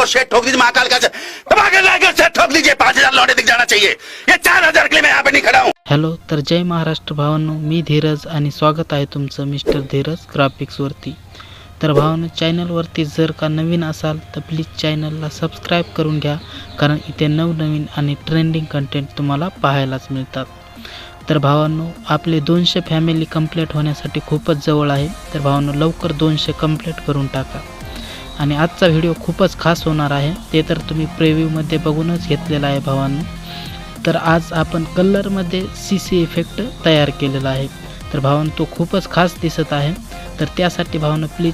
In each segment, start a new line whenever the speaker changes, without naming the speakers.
को शेट ठोक दीजिए, महाकाल का शेट ठोक दीजिए। 5,000 लौटे दिख जाना चाहिए। ये 4,000 के लिए मैं यहाँ पे नहीं खड़ा हूँ।
हॅलो, तर जय महाराष्ट्र भावांनो, मी धीरज आणि स्वागत आहे तुमचं मिस्टर धीरज ग्राफिक्सवरती। तर भावांनो, चॅनलवरती जर का नवीन असाल तर प्लीज चॅनलला सबस्क्राईब करून घ्या, कारण इथे नवनवीन आणि ट्रेंडिंग कंटेंट तुम्हाला पाहायलाच मिळतात। तर भावांनो, आपले 200 फॅमिली कंप्लीट होण्यासाठी खूपच जवळ आहे। तर भावांनो, लवकर 200 कंप्लीट करून टाका। आणि आजचा व्हिडिओ खूपच खास होणार आहे, ते तर तुम्ही प्रिव्ह्यूमध्ये बघूनच घेतलेला आहे भावांनो। तर आज आपण कलरमध्ये CC इफेक्ट तयार केलेला आहे। तर भावांनो, तो खूपच खास दिसत आहे। तर त्यासाठी भावांनो, प्लीज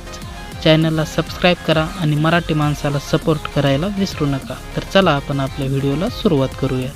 चॅनलला सबस्क्राईब करा आणि मराठी माणसाला सपोर्ट करायला विसरू नका। तर चला आपण आपल्या व्हिडिओला सुरुवात करूया।